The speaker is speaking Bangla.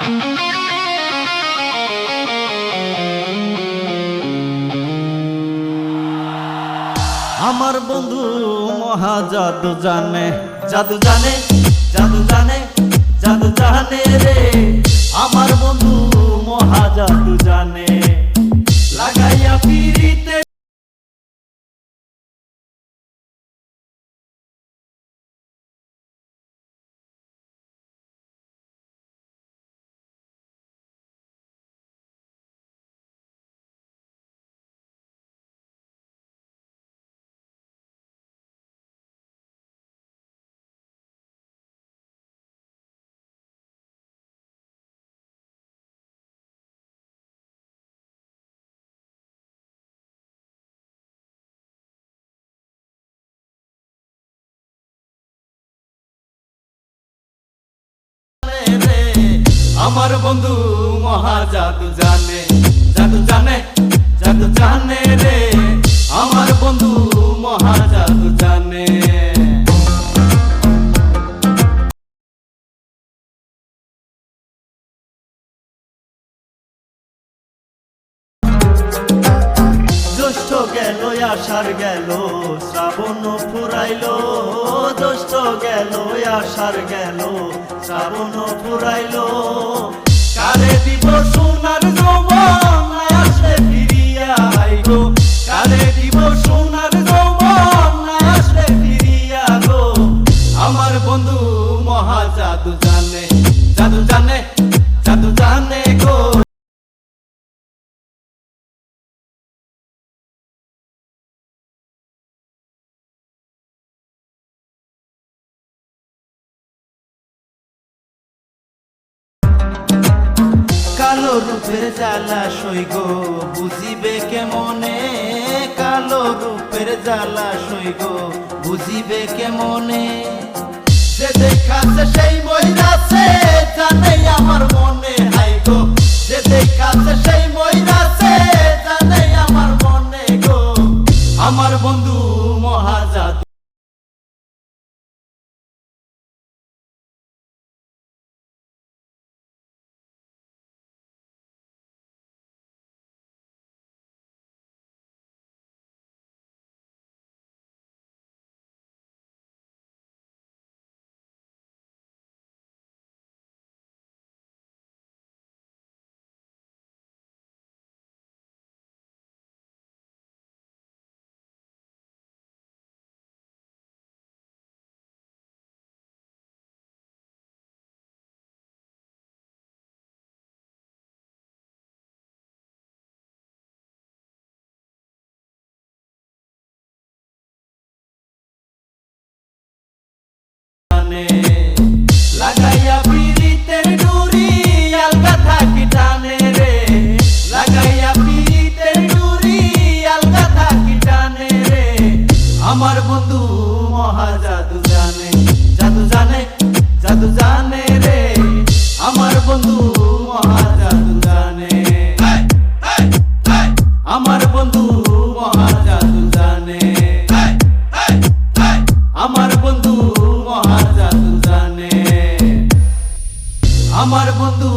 আমার বন্ধু মহা জাদু জানে, জাদু জানে, জাদু জানে, জাদু জানে রে। আমার বন্ধু মহা জাদু জানে, লাগাইয়া পিরিতে আমার বন্ধু মহা জাদু জানে, জাদু জানে, জাদু জানে রে। আমার বন্ধু মহা জাদু জানে। জ্যৈষ্ঠ গেল আষাঢ় গেল শ্রাবণ ফুরাইল, জ্যৈষ্ঠ গেল আষাঢ় গেল শ্রাবণ ফুরাইল। কারে দিব সোনার যৌবন আসলে ফিরিয়া আইগো, কারে দিব সোনার যৌবন আসলে ফিরিয়া গো। আমার বন্ধু মহা জাদু জানে, জাদু জানে, জাদু জানে গো। কালো রূপের জ্বালা সইগো বুঝিবে কেমনে, কালো রূপের জ্বালা সইগো বুঝিবে কেমনে। যে দেখাছে সেই মইরাছে জানে আমার মনে, হাইগো যে দেখাছে সেই মইরাছে জানে আমার মনে গো। আমার বন্ধু মহা জাদু লাগাইয়া পিরিতের ডুরি আলগা থাকি টানে রে, লাগাইয়া পিরিতের ডুরি আলগা থাকি টানে রে। আমার বন্ধু মহা জাদু জানে, জাদু জানে, জাদু জানে রে। আমার বন্ধু মহা জাদু জানে, আমার বন্ধু মহা জাদু জানে, আমার বন্ধু মহা জাদু জানে, আমার বন্ধু